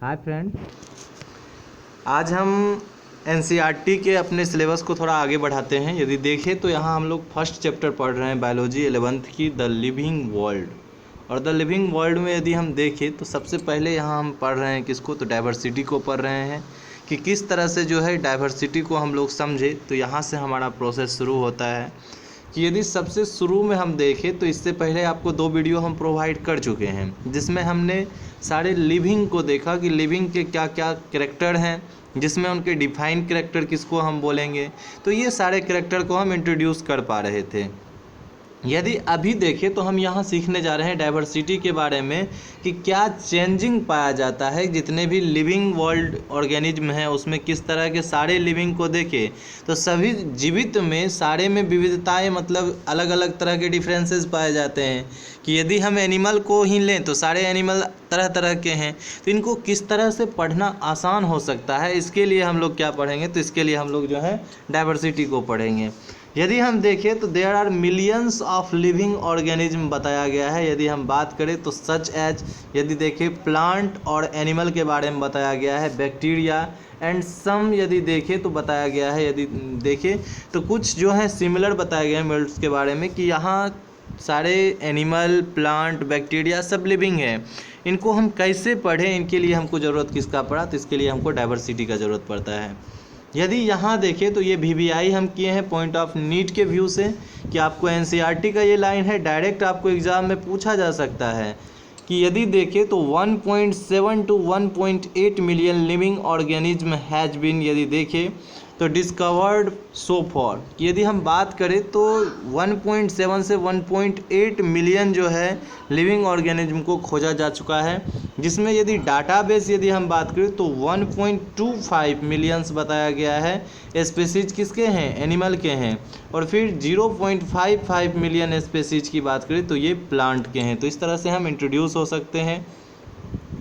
Hi friend, आज हम NCERT के अपने सिलेबस को थोड़ा आगे बढ़ाते हैं। यदि देखें तो यहाँ हम लोग फर्स्ट चैप्टर पढ़ रहे हैं बायोलॉजी 11th की, द लिविंग वर्ल्ड। और द लिविंग वर्ल्ड में यदि हम देखें तो सबसे पहले यहाँ हम पढ़ रहे हैं किसको, तो डाइवर्सिटी को पढ़ रहे हैं कि किस तरह से जो है डाइवर्सिटी को हम लोग समझे। तो यहाँ से हमारा प्रोसेस शुरू होता है कि यदि सबसे शुरू में हम देखें तो इससे पहले आपको 2 वीडियो हम प्रोवाइड कर चुके हैं, जिसमें हमने सारे लिविंग को देखा कि लिविंग के क्या क्या कैरेक्टर हैं, जिसमें उनके डिफाइन कैरेक्टर किसको हम बोलेंगे। तो ये सारे कैरेक्टर को हम इंट्रोड्यूस कर पा रहे थे। यदि अभी देखें तो हम यहाँ सीखने जा रहे हैं डाइवर्सिटी के बारे में कि क्या चेंजिंग पाया जाता है जितने भी लिविंग वर्ल्ड ऑर्गेनिज्म हैं उसमें। किस तरह के सारे लिविंग को देखें तो सभी जीवित में सारे में विविधताएं, मतलब अलग अलग तरह के डिफरेंसेस पाए जाते हैं। कि यदि हम एनिमल को ही लें तो सारे एनिमल तरह तरह के हैं, तो इनको किस तरह से पढ़ना आसान हो सकता है, इसके लिए हम लोग क्या पढ़ेंगे, तो इसके लिए हम लोग जो है डाइवर्सिटी को पढ़ेंगे। यदि हम देखें तो there are millions of living organism बताया गया है। यदि हम बात करें तो सच एज, यदि देखें प्लांट और एनिमल के बारे में बताया गया है, बैक्टीरिया एंड सम यदि देखें तो बताया गया है। यदि देखें तो कुछ जो है सिमिलर बताया गया है मिल्ट्स के बारे में कि यहाँ सारे एनिमल, प्लांट, बैक्टीरिया सब लिविंग है। इनको हम कैसे पढ़ें, इनके लिए हमको ज़रूरत किसका पड़ा, तो इसके लिए हमको डाइवर्सिटी का ज़रूरत पड़ता है। यदि यहाँ देखें तो ये VBI हम किए हैं पॉइंट ऑफ नीड के व्यू से कि आपको एनसीईआरटी का ये लाइन है, डायरेक्ट आपको एग्ज़ाम में पूछा जा सकता है कि यदि देखें तो 1.7 to 1.8 million living organism has been, यदि देखें तो डिस्कवर्ड सो फॉर। यदि हम बात करें तो 1.7 से 1.8 मिलियन जो है लिविंग ऑर्गेनिज्म को खोजा जा चुका है, जिसमें यदि डाटाबेस यदि हम बात करें तो 1.25 मिलियंस बताया गया है। स्पेसीज किसके हैं, एनिमल के हैं। और फिर 0.55 मिलियन स्पेसीज की बात करें तो ये प्लांट के हैं। तो इस तरह से हम इंट्रोड्यूस हो सकते हैं।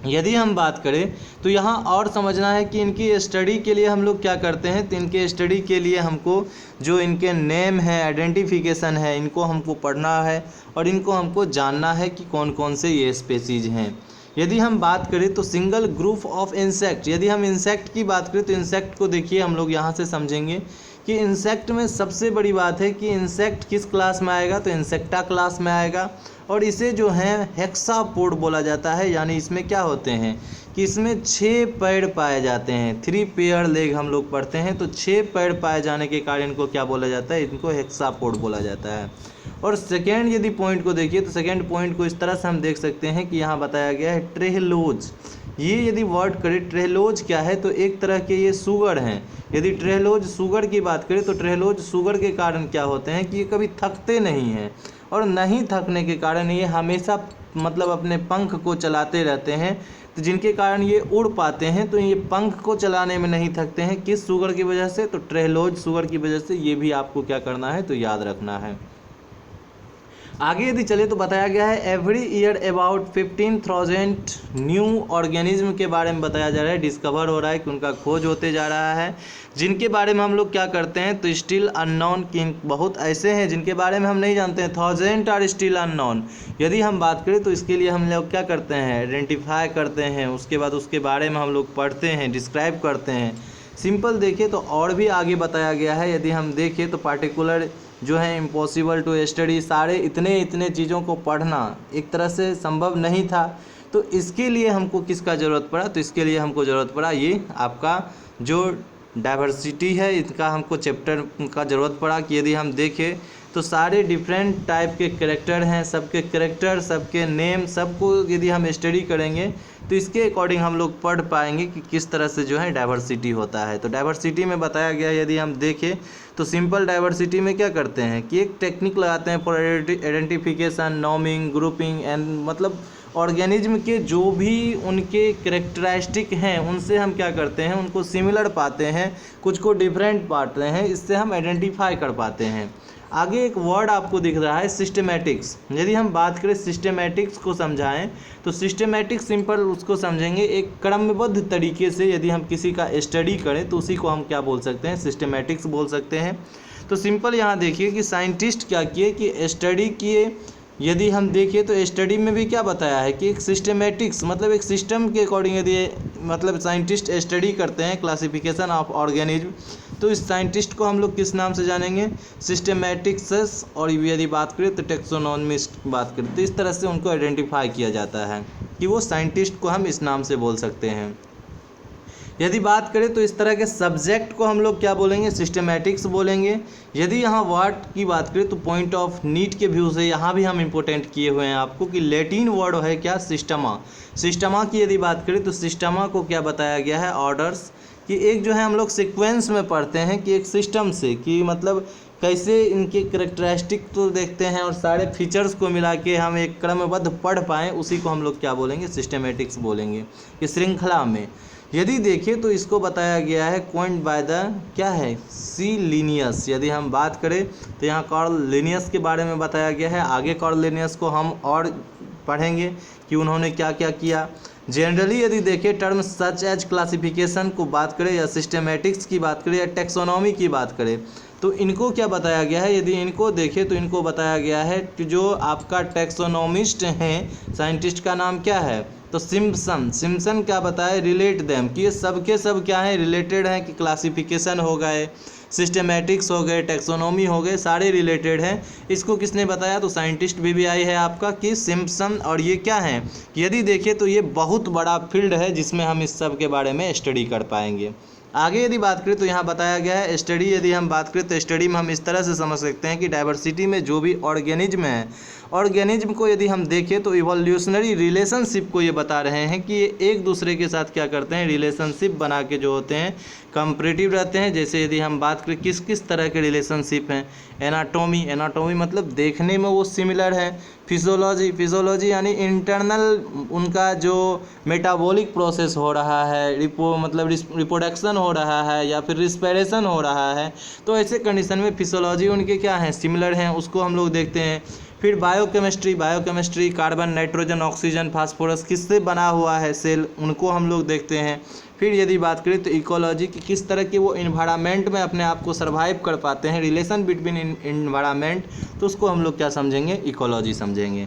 यदि हम बात करें तो यहाँ और समझना है कि इनकी स्टडी के लिए हम लोग क्या करते हैं, तो इनके स्टडी के लिए हमको जो इनके नेम है, आइडेंटिफिकेशन है, इनको हमको पढ़ना है और इनको हमको जानना है कि कौन कौन से ये स्पेसीज हैं। यदि हम बात करें तो सिंगल ग्रुप ऑफ इंसेक्ट, यदि हम इंसेक्ट की बात करें तो इंसेक्ट को देखिए हम लोग यहाँ से समझेंगे कि इंसेक्ट में सबसे बड़ी बात है कि इंसेक्ट किस क्लास में आएगा, तो इंसेक्टा क्लास में आएगा। और इसे जो है हेक्सापोड बोला जाता है, यानी इसमें क्या होते हैं कि इसमें 6 पैर पाए जाते हैं। 3 पेयर लेग हम लोग पढ़ते हैं, तो 6 पैर पाए जाने के कारण इनको क्या बोला जाता है, इनको हेक्सापोड बोला जाता है। और सेकेंड यदि पॉइंट को देखिए तो सेकेंड पॉइंट को इस तरह से हम देख सकते हैं कि यहाँ बताया गया है ट्रेहलोज। ये यदि वर्ड करें ट्रेहलोज क्या है, तो एक तरह के ये सुगर हैं। यदि ट्रेहलोज सुगर की बात करें तो ट्रेहलोज सुगर के कारण क्या होते हैं कि ये कभी थकते नहीं हैं, और नहीं थकने के कारण ये हमेशा मतलब अपने पंख को चलाते रहते हैं, तो जिनके कारण ये उड़ पाते हैं। तो ये पंख को चलाने में नहीं थकते हैं, किस सुगर की वजह से, तो ट्रेहलोज सुगर की वजह से। ये भी आपको क्या करना है, तो याद रखना है। आगे यदि चले तो बताया गया है every year about 15,000 new organism के बारे में बताया जा रहा है, डिस्कवर हो रहा है कि उनका खोज होते जा रहा है, जिनके बारे में हम लोग क्या करते हैं, तो स्टिल अननोन की बहुत ऐसे हैं जिनके बारे में हम नहीं जानते हैं। 1000 आर स्टिल अननोन। यदि हम बात करें तो इसके लिए हम लोग क्या करते हैं, आइडेंटिफाई करते हैं, उसके बाद उसके बारे में हम लोग पढ़ते हैं, डिस्क्राइब करते हैं। सिंपल देखें तो और भी आगे बताया गया है। यदि हम देखें तो पार्टिकुलर जो है इम्पॉसिबल टू स्टडी, सारे इतने चीज़ों को पढ़ना एक तरह से संभव नहीं था। तो इसके लिए हमको किसका ज़रूरत पड़ा, तो इसके लिए हमको ज़रूरत पड़ा ये आपका जो डाइवर्सिटी है, इसका हमको चैप्टर का ज़रूरत पड़ा। कि यदि हम देखें तो सारे डिफरेंट टाइप के कैरेक्टर हैं, सबके कैरेक्टर, सबके नेम, सबको यदि हम स्टडी करेंगे तो इसके अकॉर्डिंग हम लोग पढ़ पाएंगे कि किस तरह से जो है डाइवर्सिटी होता है। तो डाइवर्सिटी में बताया गया, यदि हम देखें तो सिंपल डाइवर्सिटी में क्या करते हैं कि एक टेक्निक लगाते हैं फॉर आइडेंटिफिकेशन, नॉमिंग, ग्रुपिंग एंड, मतलब ऑर्गेनिज्म के जो भी उनके कैरेक्टरिस्टिक हैं उनसे हम क्या करते हैं, उनको सिमिलर पाते हैं, कुछ को डिफरेंट पाते हैं, इससे हम आइडेंटिफाई कर पाते हैं। आगे एक वर्ड आपको दिख रहा है सिस्टमैटिक्स। यदि हम बात करें सिस्टमैटिक्स को समझाएं तो सिस्टमैटिक्स सिंपल उसको समझेंगे एक क्रमबद्ध तरीके से। यदि हम किसी का स्टडी करें तो उसी को हम क्या बोल सकते हैं, सिस्टमैटिक्स बोल सकते हैं। तो सिंपल यहाँ देखिए कि साइंटिस्ट क्या किए कि स्टडी किए। यदि हम देखें तो स्टडी में भी क्या बताया है कि एक सिस्टमैटिक्स मतलब एक सिस्टम के अकॉर्डिंग यदि मतलब साइंटिस्ट स्टडी करते हैं क्लासिफिकेशन ऑफ ऑर्गेनिज्म, तो इस साइंटिस्ट को हम लोग किस नाम से जानेंगे? सिस्टेमेटिक्स। और यदि बात करें तो टेक्सोनॉमिस्ट बात करें तो इस तरह से उनको आइडेंटिफाई किया जाता है कि वो साइंटिस्ट को हम इस नाम से बोल सकते हैं। यदि बात करें तो इस तरह के सब्जेक्ट को हम लोग क्या बोलेंगे? सिस्टेमैटिक्स बोलेंगे। यदि यहाँ वर्ड की बात करें तो पॉइंट ऑफ नीड के व्यू से यहाँ भी हम इम्पोर्टेंट किए हुए हैं आपको कि लैटिन वर्ड है क्या? सिस्टमा। सिस्टमा की यदि बात करें तो सिस्टमा को क्या बताया गया है? ऑर्डर्स। कि एक जो है हम लोग सीक्वेंस में पढ़ते हैं कि एक सिस्टम से कि मतलब कैसे इनके करैक्टरिस्टिक तो देखते हैं और सारे फीचर्स को मिला के हम एक क्रमबद्ध पढ़ पाएँ, उसी को हम लोग क्या बोलेंगे? सिस्टेमेटिक्स बोलेंगे। कि श्रृंखला में यदि देखें तो इसको बताया गया है कॉइन्ड बाय द क्या है? सी लिनियस। यदि हम बात करें तो यहाँ कार्ल लिनियस के बारे में बताया गया है। आगे कार्ल लिनियस को हम और पढ़ेंगे कि उन्होंने क्या क्या किया। जनरली यदि देखें टर्म सच एज क्लासिफिकेशन को बात करें या सिस्टेमेटिक्स की बात करें या टेक्सोनॉमी की बात करें तो इनको क्या बताया गया है? यदि इनको देखें तो इनको बताया गया है कि जो आपका टेक्सोनॉमिस्ट हैं, साइंटिस्ट का नाम क्या है? तो सिम्पसन। सिम्पसन क्या बताए? रिलेट देम कि ये सब के सब क्या है? रिलेटेड हैं। कि क्लासिफिकेशन हो गए, सिस्टेमेटिक्स हो गए, टेक्सोनॉमी हो गए, सारे रिलेटेड हैं। इसको किसने बताया? तो साइंटिस्ट बीबीआई है आपका कि सिम्पसन। और ये क्या है? यदि देखें तो ये बहुत बड़ा फील्ड है जिसमें हम इस सब के बारे में स्टडी कर पाएंगे। आगे यदि बात करें तो यहाँ बताया गया है स्टडी। यदि हम बात करें तो स्टडी में हम इस तरह से समझ सकते हैं कि डाइवर्सिटी में जो भी ऑर्गेनिज्म है, ऑर्गेनिज्म को यदि हम देखें तो इवोल्यूशनरी रिलेशनशिप को ये बता रहे हैं कि ये एक दूसरे के साथ क्या करते हैं? रिलेशनशिप बना के जो होते हैं कंपैरेटिव रहते हैं। जैसे यदि हम बात करें किस किस तरह के रिलेशनशिप हैं? एनाटॉमी। एनाटॉमी मतलब देखने में वो सिमिलर है। फिजियोलॉजी। फिजियोलॉजी यानी इंटरनल उनका जो मेटाबॉलिक प्रोसेस हो रहा है, रिप्रोडक्शन हो रहा है या फिर रिस्पिरेशन हो रहा है, तो ऐसे कंडीशन में फिजियोलॉजी उनके क्या हैं? सिमिलर हैं, उसको हम लोग देखते हैं। फिर biochemistry. Biochemistry carbon, nitrogen, oxygen, phosphorus किससे बना हुआ है सेल, उनको हम लोग देखते हैं। फिर यदि बात करें तो इकोलॉजी की किस तरह के वो इन्वायरमेंट में अपने आप को सर्वाइव कर पाते हैं, रिलेशन बिटवीन इन्वायरमेंट, तो उसको हम लोग क्या समझेंगे? इकोलॉजी समझेंगे।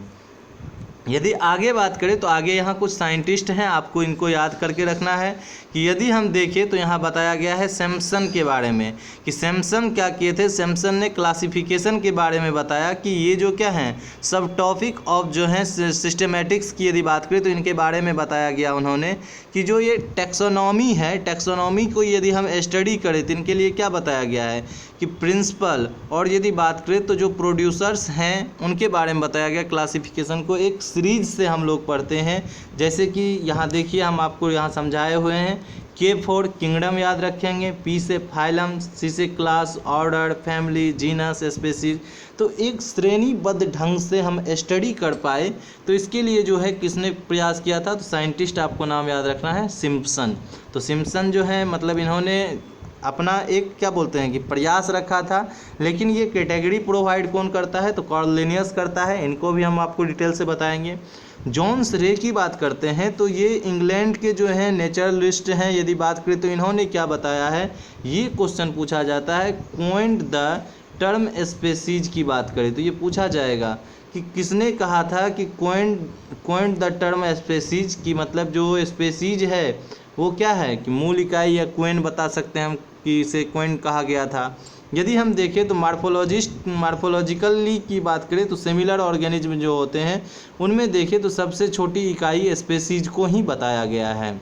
यदि आगे बात करें तो आगे यहाँ कुछ साइंटिस्ट हैं, आपको इनको याद करके रखना है कि यदि हम देखें तो यहाँ बताया गया है सैमसन के बारे में कि सैमसन क्या किए थे? सैमसन ने क्लासिफिकेशन के बारे में बताया कि ये जो क्या हैं सब टॉपिक ऑफ जो हैं सिस्टेमेटिक्स की यदि बात करें तो इनके बारे में बताया गया उन्होंने कि जो ये टेक्सोनॉमी है, टेक्सोनॉमी को यदि हम स्टडी करें तो इनके लिए क्या बताया गया है कि प्रिंसिपल। और यदि बात करें तो जो प्रोड्यूसर्स हैं उनके बारे में बताया गया। क्लासिफिकेशन को एक सीरीज से हम लोग पढ़ते हैं, जैसे कि यहाँ देखिए हम आपको यहाँ समझाए हुए हैं। के फॉर किंगडम याद रखेंगे, पी से फाइलम, सी से class, order, family, genus, species. तो एक श्रेणीबद्ध ढंग से हम स्टडी कर पाए, तो इसके लिए जो है किसने प्रयास किया था? तो साइंटिस्ट आपको नाम याद रखना है सिम्पसन। तो सिम्पसन जो है मतलब इन्होंने अपना एक क्या बोलते हैं कि प्रयास रखा था, लेकिन ये कैटेगरी प्रोवाइड कौन करता है? तो कार्ल लिनियस करता है। इनको भी हम आपको डिटेल से बताएंगे। जॉन्स रे की बात करते हैं तो ये इंग्लैंड के जो हैं नेचुरलिस्ट हैं। यदि बात करें तो इन्होंने क्या बताया है? ये क्वेश्चन पूछा जाता है कॉइन्ड द टर्म स्पीशीज की बात करें तो ये पूछा जाएगा कि किसने कहा था कि कॉइन्ड द टर्म स्पीशीज की मतलब जो स्पीशीज है वो क्या है कि मूल इकाई या क्वेन बता सकते हैं हम कि इसे क्वेन कहा गया था। यदि हम देखें तो मार्फोलॉजिकली की बात करें तो सिमिलर ऑर्गेनिज्म जो होते हैं उनमें देखें तो सबसे छोटी इकाई स्पीशीज को ही बताया गया है।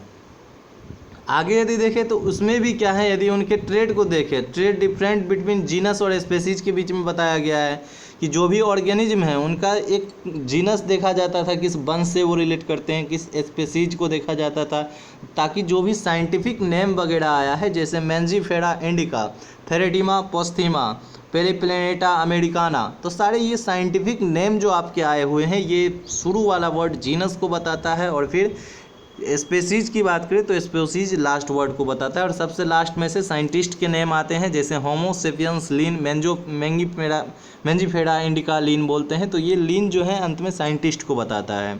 आगे यदि देखें तो उसमें भी क्या है? यदि उनके ट्रेड को देखें, ट्रेड डिफरेंट बिटवीन जीनस और स्पीशीज के बीच में बताया गया है कि जो भी ऑर्गेनिज्म है उनका एक जीनस देखा जाता था, किस वंश से वो रिलेट करते हैं, किस स्पीशीज को देखा जाता था, ताकि जो भी साइंटिफिक नेम वगैरह आया है जैसे मैंजीफेरा इंडिका, फेरेटिमा पोस्थीमा, पेरिप्लेनेटा अमेरिकाना, तो सारे ये साइंटिफिक नेम जो आपके आए हुए हैं ये शुरू वाला वर्ड जीनस को बताता है, और फिर स्पीशीज की बात करें तो स्पीशीज लास्ट वर्ड को बताता है। और सबसे लास्ट में से साइंटिस्ट के नेम आते हैं, जैसे होमो सेपियंस लीन, मैंजीफेरा इंडिका लीन बोलते हैं, तो ये लीन जो है अंत में साइंटिस्ट को बताता है।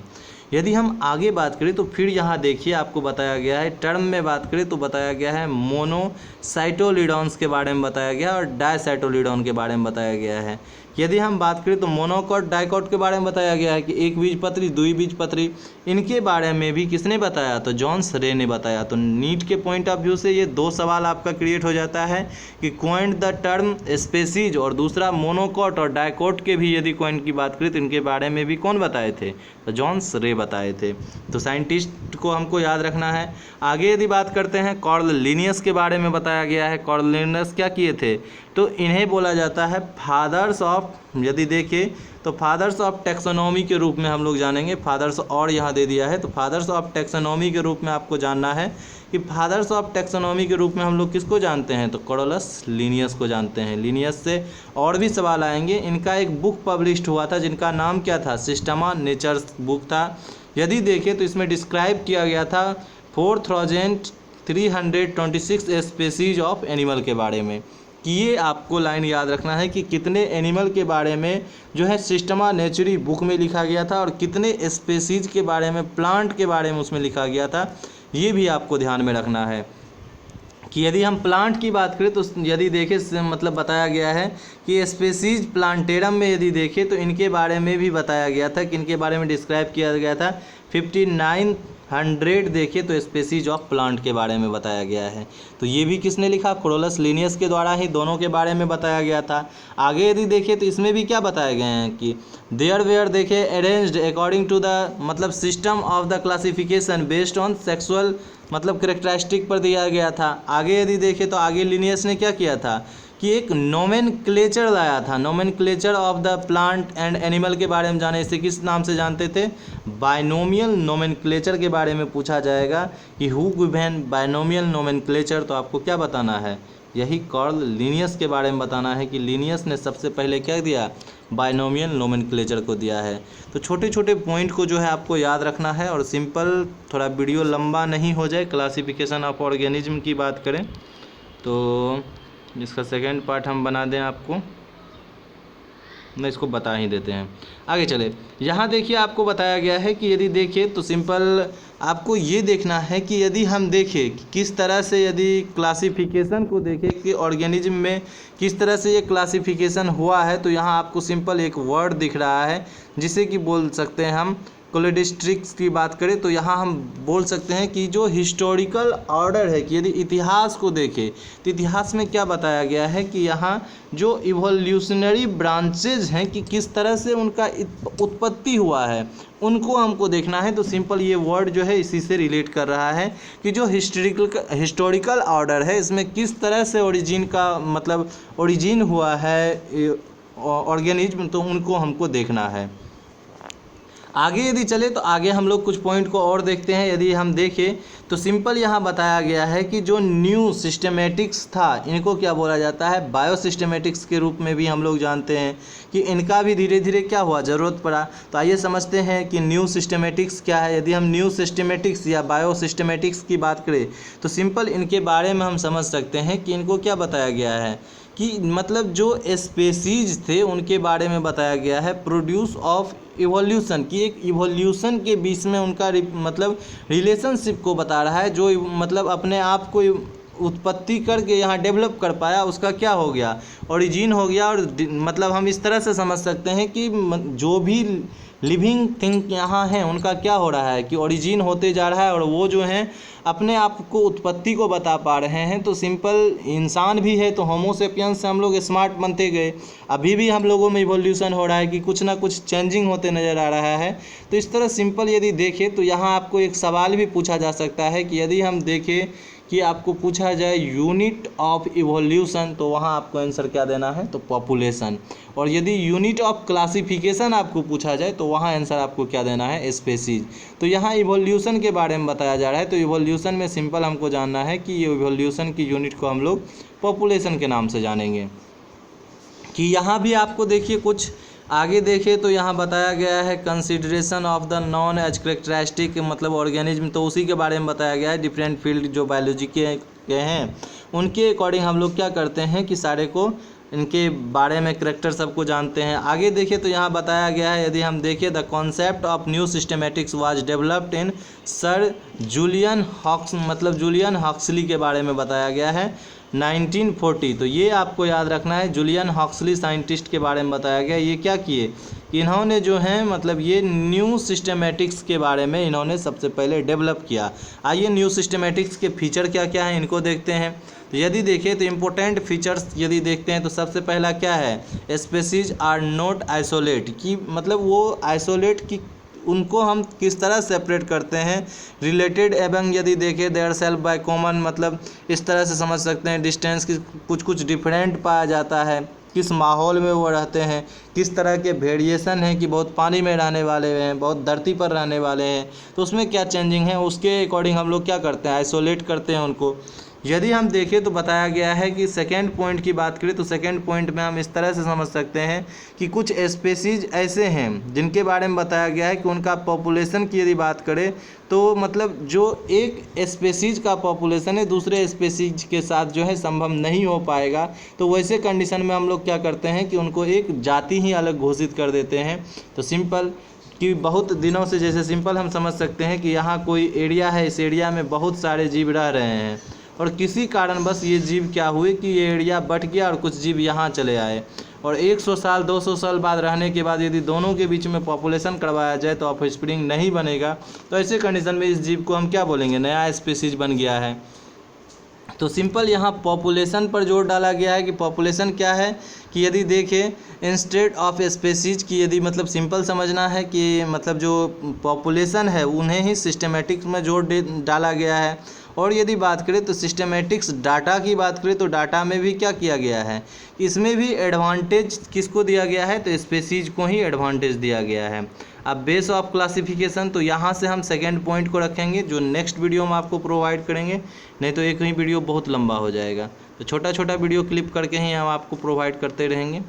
यदि हम आगे बात करें तो फिर यहाँ देखिए आपको बताया गया है टर्म में बात करें तो बताया गया है मोनोसाइटोलिडॉन्स के बारे में बताया गया और डायसाइटोलिडॉन के बारे में बताया गया है यदि हम बात करें तो मोनोकॉट डाइकॉट के बारे में बताया गया है कि एक बीजपत्री द्विबीजपत्री, इनके बारे में भी किसने बताया, तो जॉन्स रे ने बताया। तो नीट के पॉइंट ऑफ व्यू से ये दो सवाल आपका क्रिएट हो जाता है कि क्वाइंट द टर्म स्पेसीज, और दूसरा मोनोकॉट और डाइकॉट के भी यदि क्वाइंट की बात करें तो इनके बारे में भी कौन बताए थे, तो जॉन्स रे बताए थे। तो साइंटिस्ट को हमको याद रखना है। आगे यदि बात करते हैं कार्ल लिनियस के बारे में बताया गया है। कार्ल लिनियस क्या किए थे, तो इन्हें बोला जाता है फादर्स ऑफ, यदि देखें तो फादर्स ऑफ टैक्सोनॉमी के रूप में हम लोग जानेंगे। फादर्स और यहाँ दे दिया है, तो फादर्स ऑफ टैक्सोनॉमी के रूप में आपको जानना है कि फादर्स ऑफ टैक्सोनॉमी के रूप में हम लोग किसको जानते हैं, तो कार्लस लिनियस को जानते हैं। लिनियस से और भी सवाल आएंगे। इनका एक बुक पब्लिश्ड हुआ था जिनका नाम क्या था, सिस्टमा नेचर्स बुक था। यदि देखें तो इसमें डिस्क्राइब किया गया था 4326 स्पेसीज ऑफ एनिमल के बारे में, कि ये आपको लाइन याद रखना है कि कितने एनिमल के बारे में जो है सिस्टमा नेचुरी बुक में लिखा गया था और कितने स्पेसीज के बारे में, प्लांट के बारे में उसमें लिखा गया था। ये भी आपको ध्यान में रखना है कि यदि हम प्लांट की बात करें तो यदि देखें मतलब बताया गया है कि स्पेसीज प्लांटेरम में यदि देखें तो इनके बारे में भी बताया गया था कि इनके बारे में डिस्क्राइब किया गया था 5900 देखें तो स्पेसीज ऑफ प्लांट के बारे में बताया गया है। तो ये भी किसने लिखा, कार्लस लिनियस के द्वारा ही दोनों के बारे में बताया गया था। आगे यदि देखें तो इसमें भी क्या बताए गए हैं कि देयर वेयर देखे अरेंज्ड अकॉर्डिंग टू द मतलब system of the classification based on sexual मतलब करेक्टरिस्टिक पर दिया गया था। आगे यदि देखें तो आगे लिनियस ने क्या किया था कि एक नोमेनक्लेचर लाया था। Nomenclature of the plant and animal के बारे में जाने, इसे किस नाम से जानते थे, बायनोमियल नोमेनक्लेचर के बारे में पूछा जाएगा कि हु गिवन बायनोमियल नोमेनक्लेचर, तो आपको क्या बताना है, यही कार्ल लिनियस के बारे में बताना है कि लिनियस ने सबसे पहले क्या दिया, बायनोमियल नोमेनक्लेचर को दिया है। तो छोटे छोटे पॉइंट को जो है आपको याद रखना है और सिंपल, थोड़ा वीडियो लंबा नहीं हो जाए। क्लासिफिकेशन ऑफ ऑर्गेनिज्म की बात करें तो इसका सेकेंड पार्ट हम बना दें आपको, मैं इसको बता ही देते हैं। आगे चले, यहाँ देखिए आपको बताया गया है कि यदि देखें तो सिंपल आपको ये देखना है कि यदि हम देखें कि किस तरह से यदि क्लासिफिकेशन को देखें कि ऑर्गेनिज्म में किस तरह से ये क्लासिफिकेशन हुआ है, तो यहाँ आपको सिंपल एक वर्ड दिख रहा है जिसे कि बोल सकते हैं हम क्लोडिस्ट्रिक्स की बात करें तो यहाँ हम बोल सकते हैं कि जो हिस्टोरिकल ऑर्डर है कि यदि इतिहास को देखें तो इतिहास में क्या बताया गया है कि यहाँ जो इवोल्यूशनरी ब्रांचेज हैं कि किस तरह से उनका उत्पत्ति हुआ है, उनको हमको देखना है। तो सिंपल ये वर्ड जो है इसी से रिलेट कर रहा है कि जो हिस्टोरिकल ऑर्डर है इसमें किस तरह से ओरिजिन का मतलब ओरिजिन हुआ है ऑर्गेनिज्म, तो उनको हमको देखना है। आगे यदि चले तो आगे हम लोग कुछ पॉइंट को और देखते हैं। यदि हम देखें तो सिंपल यहाँ बताया गया है कि जो न्यू सिस्टमेटिक्स था इनको क्या बोला जाता है, बायो सिस्टमेटिक्स के रूप में भी हम लोग जानते हैं कि इनका भी धीरे धीरे क्या हुआ, ज़रूरत पड़ा। तो आइए समझते हैं कि न्यू सिस्टमेटिक्स क्या है। यदि हम न्यू सिस्टमेटिक्स या बायो सिस्टमेटिक्स की बात करें तो सिंपल इनके बारे में हम समझ सकते हैं कि इनको क्या बताया गया है कि मतलब जो स्पेसीज थे उनके बारे में बताया गया है प्रोड्यूस ऑफ इवोल्यूशन, की एक इवोल्यूशन के बीच में उनका मतलब रिलेशनशिप को बता रहा है। जो मतलब अपने आप को उत्पत्ति करके यहाँ डेवलप कर पाया उसका क्या हो गया, ओरिजिन हो गया। और मतलब हम इस तरह से समझ सकते हैं कि जो भी लिविंग थिंग यहाँ हैं उनका क्या हो रहा है कि ओरिजिन होते जा रहा है और वो जो हैं अपने आप को उत्पत्ति को बता पा रहे हैं। तो सिंपल इंसान भी है तो होमो सेपियंस से हम लोग स्मार्ट बनते गए, अभी भी हम लोगों में इवोल्यूशन हो रहा है कि कुछ ना कुछ चेंजिंग होते नज़र आ रहा है। तो इस तरह सिंपल यदि देखें तो यहाँ आपको एक सवाल भी पूछा जा सकता है कि यदि हम देखें कि आपको पूछा जाए यूनिट ऑफ इवोल्यूशन तो वहाँ आपको आंसर क्या देना है, तो पॉपुलेशन। और यदि यूनिट ऑफ क्लासिफिकेशन आपको पूछा जाए तो वहाँ आंसर आपको क्या देना है, स्पेसीज। तो यहाँ इवोल्यूशन के बारे में बताया जा रहा है। तो इवोल्यूशन में सिंपल हमको जानना है कि ये इवोल्यूशन की यूनिट को हम लोग पॉपुलेशन के नाम से जानेंगे। कि यहाँ भी आपको देखिए कुछ आगे देखें तो यहाँ बताया गया है consideration of the non as characteristic मतलब ऑर्गेनिज्म, तो उसी के बारे में बताया गया है। डिफरेंट फील्ड जो बायोलॉजी के हैं उनके अकॉर्डिंग हम लोग क्या करते हैं कि सारे को इनके बारे में करेक्टर सबको जानते हैं। आगे देखें तो यहाँ बताया गया है, यदि हम देखें the concept of new systematics was developed in sir Julian Huxley के बारे में बताया गया है 1940। तो ये आपको याद रखना है, जूलियन हक्सली साइंटिस्ट के बारे में बताया गया। ये क्या किए कि इन्होंने जो है मतलब ये न्यू सिस्टमेटिक्स के बारे में इन्होंने सबसे पहले डेवलप किया। आइए न्यू सिस्टमेटिक्स के फीचर क्या क्या हैं इनको देखते हैं। तो यदि देखें तो इम्पोर्टेंट फीचर्स यदि देखते हैं तो सबसे पहला क्या है, स्पेसीज आर नॉट आइसोलेट, कि मतलब वो आइसोलेट की उनको हम किस तरह सेपरेट करते हैं, रिलेटेड एवं यदि देखें देयर सेल्फ बाय कॉमन, मतलब इस तरह से समझ सकते हैं डिस्टेंस की कुछ डिफरेंट पाया जाता है, किस माहौल में वो रहते हैं, किस तरह के वेरिएशन हैं कि बहुत पानी में रहने वाले हैं, बहुत धरती पर रहने वाले हैं, तो उसमें क्या चेंजिंग है उसके अकॉर्डिंग हम लोग क्या करते हैं, आइसोलेट करते हैं उनको। यदि हम देखें तो बताया गया है कि सेकेंड पॉइंट की बात करें तो सेकेंड पॉइंट में हम इस तरह से समझ सकते हैं कि कुछ स्पेसीज ऐसे हैं जिनके बारे में बताया गया है कि उनका पॉपुलेशन की यदि बात करें तो मतलब जो एक स्पेसीज का पॉपुलेशन है दूसरे स्पेसीज के साथ जो है संभव नहीं हो पाएगा, तो वैसे कंडीशन में हम लोग क्या करते हैं कि उनको एक जाति ही अलग घोषित कर देते हैं। तो सिंपल कि बहुत दिनों से, जैसे सिंपल हम समझ सकते हैं कि यहाँ कोई एरिया है, इस एरिया में बहुत सारे जीव रह रहे हैं और किसी कारण बस ये जीव क्या हुए कि ये एरिया बट गया और कुछ जीव यहाँ चले आए, और 100 साल 200 साल बाद रहने के बाद यदि दोनों के बीच में पॉपुलेशन करवाया जाए तो ऑफस्प्रिंग नहीं बनेगा। तो ऐसे कंडीशन में इस जीव को हम क्या बोलेंगे, नया स्पीसीज बन गया है। तो सिंपल यहाँ पॉपुलेशन पर जोर डाला गया है कि पॉपुलेशन क्या है कि यदि देखें इंस्टेड ऑफ स्पेसीज की, यदि मतलब सिंपल समझना है कि मतलब जो पॉपुलेशन है उन्हें ही सिस्टमेटिक्स में जोर डाला गया है। और यदि बात करें तो सिस्टमेटिक्स डाटा की बात करें तो डाटा में भी क्या किया गया है, इसमें भी एडवांटेज किसको दिया गया है, तो स्पेसीज को ही एडवांटेज दिया गया है। अब बेस ऑफ क्लासिफिकेशन, तो यहाँ से हम सेकेंड पॉइंट को रखेंगे जो नेक्स्ट वीडियो में आपको प्रोवाइड करेंगे, नहीं तो एक ही वीडियो बहुत लंबा हो जाएगा। तो छोटा छोटा वीडियो क्लिप करके ही हम आपको प्रोवाइड करते रहेंगे।